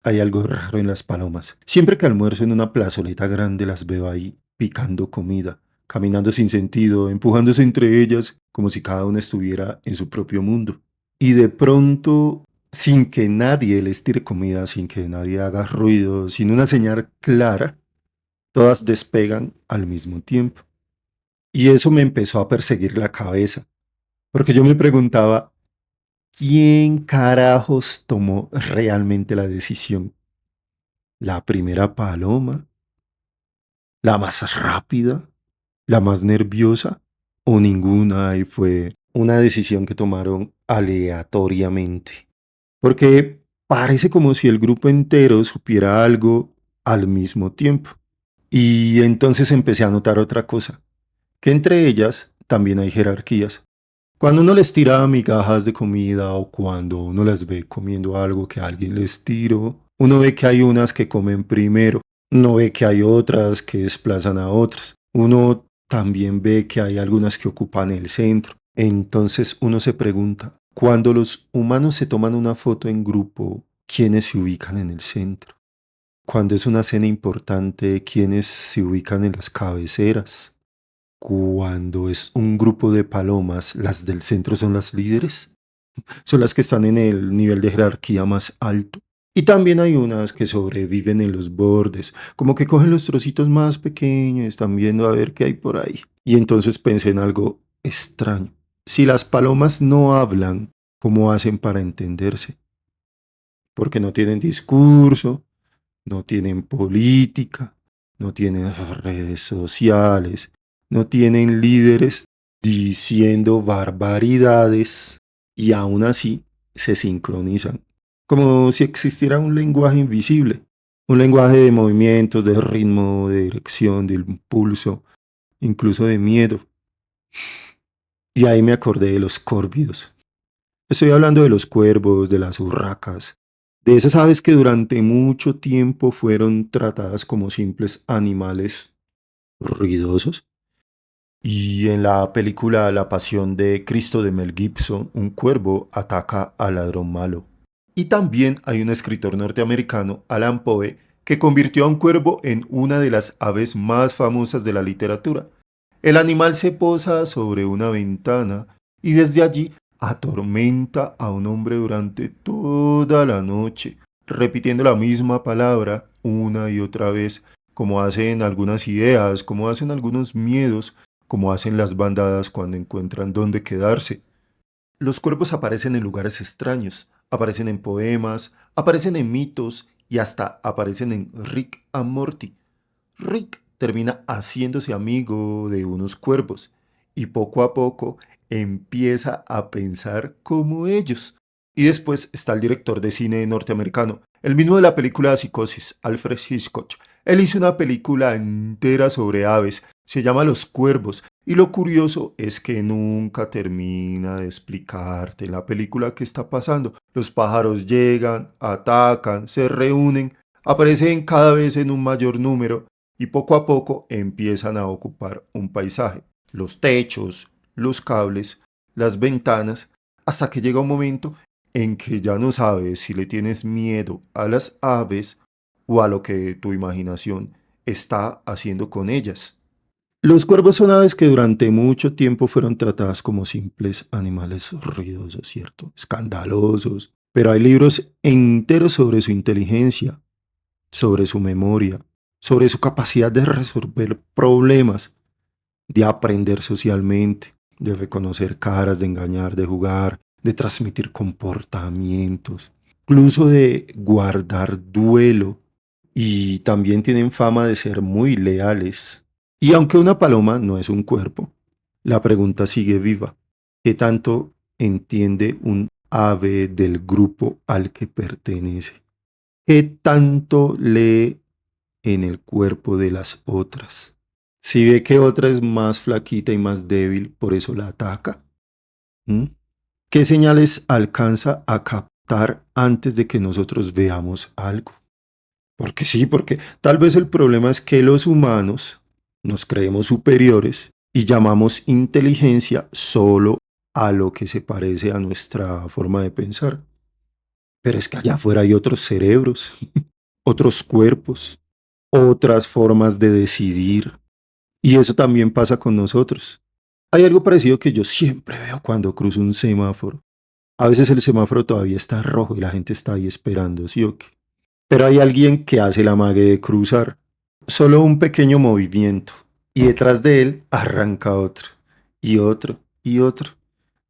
hay algo raro en las palomas. Siempre que almuerzo en una plazoleta grande las veo ahí, picando comida, caminando sin sentido, empujándose entre ellas, como si cada una estuviera en su propio mundo. Y de pronto, sin que nadie les tire comida, sin que nadie haga ruido, sin una señal clara, todas despegan al mismo tiempo. Y eso me empezó a perseguir la cabeza, porque yo me preguntaba, ¿quién carajos tomó realmente la decisión? ¿La primera paloma? ¿La más rápida? ¿La más nerviosa? ¿O ninguna y fue una decisión que tomaron aleatoriamente? Porque parece como si el grupo entero supiera algo al mismo tiempo. Y entonces empecé a notar otra cosa, que entre ellas también hay jerarquías. Cuando uno les tira migajas de comida o cuando uno las ve comiendo algo que alguien les tiró, uno ve que hay unas que comen primero, uno ve que hay otras que desplazan a otras, uno también ve que hay algunas que ocupan el centro. Entonces uno se pregunta, cuando los humanos se toman una foto en grupo, ¿quiénes se ubican en el centro? Cuando es una cena importante, ¿quiénes se ubican en las cabeceras? Cuando es un grupo de palomas, las del centro son las líderes, son las que están en el nivel de jerarquía más alto. Y también hay unas que sobreviven en los bordes, como que cogen los trocitos más pequeños y están viendo a ver qué hay por ahí. Y entonces pensé en algo extraño. Si las palomas no hablan, ¿cómo hacen para entenderse? Porque no tienen discurso, no tienen política, no tienen redes sociales, no tienen líderes diciendo barbaridades y aún así se sincronizan, como si existiera un lenguaje invisible, un lenguaje de movimientos, de ritmo, de dirección, de impulso, incluso de miedo. Y ahí me acordé de los córvidos. Estoy hablando de los cuervos, de las urracas, de esas aves que durante mucho tiempo fueron tratadas como simples animales ruidosos. Y en la película La Pasión de Cristo de Mel Gibson, un cuervo ataca al ladrón malo. Y también hay un escritor norteamericano, Alan Poe, que convirtió a un cuervo en una de las aves más famosas de la literatura. El animal se posa sobre una ventana y desde allí atormenta a un hombre durante toda la noche, repitiendo la misma palabra una y otra vez, como hacen algunas ideas, como hacen algunos miedos, como hacen las bandadas cuando encuentran dónde quedarse. Los cuervos aparecen en lugares extraños, aparecen en poemas, aparecen en mitos y hasta aparecen en Rick and Morty. Rick termina haciéndose amigo de unos cuervos y poco a poco empieza a pensar como ellos. Y después está el director de cine norteamericano, el mismo de la película Psicosis, Alfred Hitchcock. Él hizo una película entera sobre aves, se llama Los Cuervos, y lo curioso es que nunca termina de explicarte en la película qué está pasando. Los pájaros llegan, atacan, se reúnen, aparecen cada vez en un mayor número y poco a poco empiezan a ocupar un paisaje. Los techos, los cables, las ventanas, hasta que llega un momento en que ya no sabes si le tienes miedo a las aves o a lo que tu imaginación está haciendo con ellas. Los cuervos son aves que durante mucho tiempo fueron tratadas como simples animales ruidosos, ¿cierto? Escandalosos. Pero hay libros enteros sobre su inteligencia, sobre su memoria, sobre su capacidad de resolver problemas, de aprender socialmente, de reconocer caras, de engañar, de jugar, de transmitir comportamientos, incluso de guardar duelo. Y también tienen fama de ser muy leales. Y aunque una paloma no es un cuerpo, la pregunta sigue viva. ¿Qué tanto entiende un ave del grupo al que pertenece? ¿Qué tanto lee en el cuerpo de las otras? Si ve que otra es más flaquita y más débil, por eso la ataca. ¿Mm? ¿Qué señales alcanza a captar antes de que nosotros veamos algo? Porque sí, porque tal vez el problema es que los humanos nos creemos superiores y llamamos inteligencia solo a lo que se parece a nuestra forma de pensar. pero es que allá afuera hay otros cerebros, otros cuerpos, otras formas de decidir. Y eso también pasa con nosotros. Hay algo parecido que yo siempre veo cuando cruzo un semáforo. A veces el semáforo todavía está rojo y la gente está ahí esperando, ¿sí o qué? Pero hay alguien que hace la mague de cruzar. Solo un pequeño movimiento. Y detrás de él arranca otro. Y otro. Y otro.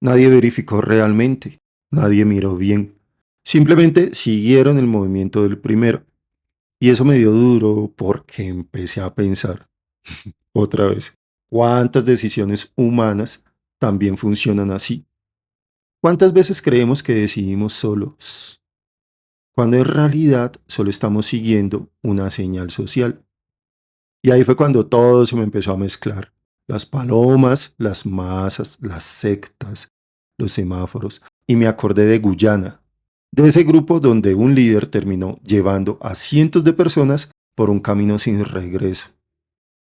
Nadie verificó realmente. Nadie miró bien. Simplemente siguieron el movimiento del primero. Y eso me dio duro porque empecé a pensar otra vez. ¿Cuántas decisiones humanas también funcionan así? ¿Cuántas veces creemos que decidimos solos, cuando en realidad solo estamos siguiendo una señal social? Y ahí fue cuando todo se me empezó a mezclar. Las palomas, las masas, las sectas, los semáforos. Y me acordé de Guyana, de ese grupo donde un líder terminó llevando a cientos de personas por un camino sin regreso.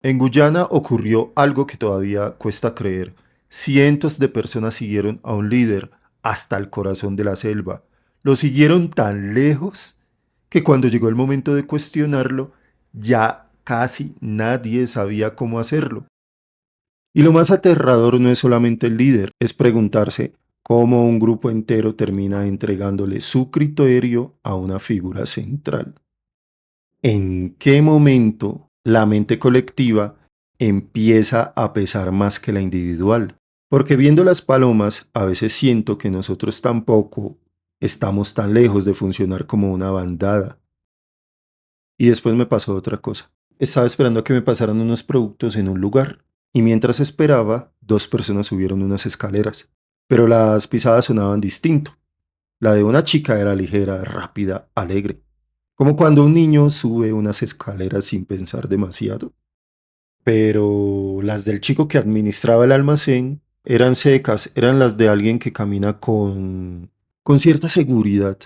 En Guyana ocurrió algo que todavía cuesta creer. Cientos de personas siguieron a un líder hasta el corazón de la selva. Lo siguieron tan lejos que cuando llegó el momento de cuestionarlo, ya casi nadie sabía cómo hacerlo. Y lo más aterrador no es solamente el líder, es preguntarse cómo un grupo entero termina entregándole su criterio a una figura central. ¿En qué momento la mente colectiva empieza a pesar más que la individual? Porque viendo las palomas, a veces siento que nosotros tampoco estamos tan lejos de funcionar como una bandada. Y después me pasó otra cosa. Estaba esperando a que me pasaran unos productos en un lugar, y mientras esperaba, dos personas subieron unas escaleras, pero las pisadas sonaban distinto. La de una chica era ligera, rápida, alegre, como cuando un niño sube unas escaleras sin pensar demasiado. Pero las del chico que administraba el almacén eran secas, eran las de alguien que camina con cierta seguridad.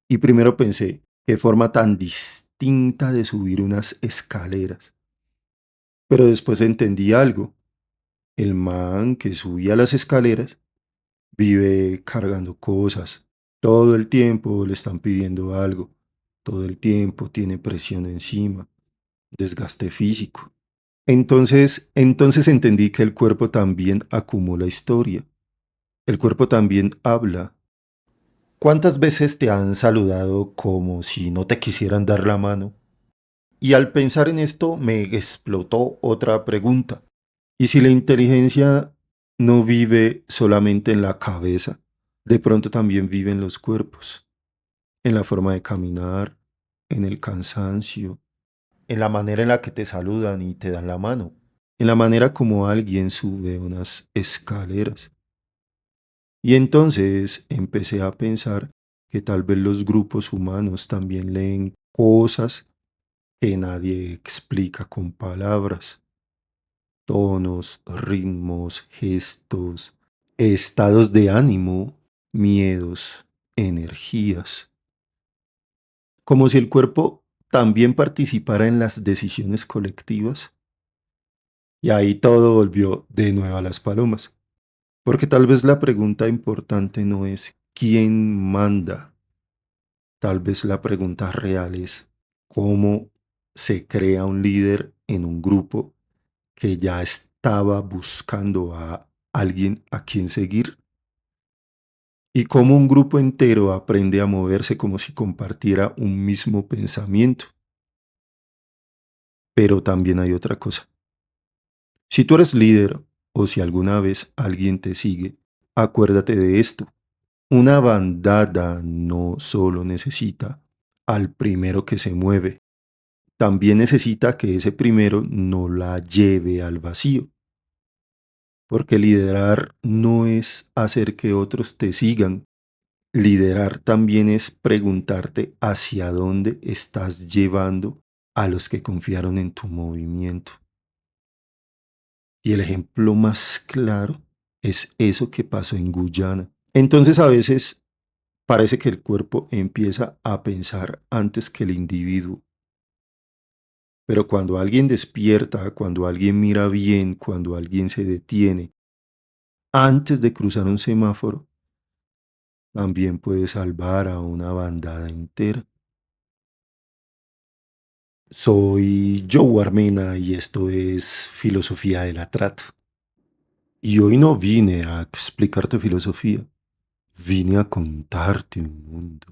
Y primero pensé, qué forma tan distinta de subir unas escaleras. Pero después entendí algo. El man que subía las escaleras vive cargando cosas. Todo el tiempo le están pidiendo algo. Todo el tiempo tiene presión encima, desgaste físico. Entonces entendí que el cuerpo también acumula historia. El cuerpo también habla. ¿Cuántas veces te han saludado como si no te quisieran dar la mano? Y al pensar en esto me explotó otra pregunta. ¿Y si la inteligencia no vive solamente en la cabeza? De pronto también vive en los cuerpos, en la forma de caminar, en el cansancio, en la manera en la que te saludan y te dan la mano, en la manera como alguien sube unas escaleras. Y entonces empecé a pensar que tal vez los grupos humanos también leen cosas que nadie explica con palabras, tonos, ritmos, gestos, estados de ánimo, miedos, energías, como si el cuerpo también participara en las decisiones colectivas. Y ahí todo volvió de nuevo a las palomas. Porque tal vez la pregunta importante no es quién manda, tal vez la pregunta real es cómo se crea un líder en un grupo que ya estaba buscando a alguien a quien seguir, y cómo un grupo entero aprende a moverse como si compartiera un mismo pensamiento. Pero también hay otra cosa. Si tú eres líder o si alguna vez alguien te sigue, acuérdate de esto. Una bandada no solo necesita al primero que se mueve, también necesita que ese primero no la lleve al vacío, porque liderar no es hacer que otros te sigan. Liderar también es preguntarte hacia dónde estás llevando a los que confiaron en tu movimiento. Y el ejemplo más claro es eso que pasó en Guyana. Entonces a veces parece que el cuerpo empieza a pensar antes que el individuo. Pero cuando alguien despierta, cuando alguien mira bien, cuando alguien se detiene, antes de cruzar un semáforo, también puede salvar a una bandada entera. Soy Joe Armena y esto es Filosofía de la Trata. Y hoy no vine a explicarte filosofía, vine a contarte un mundo.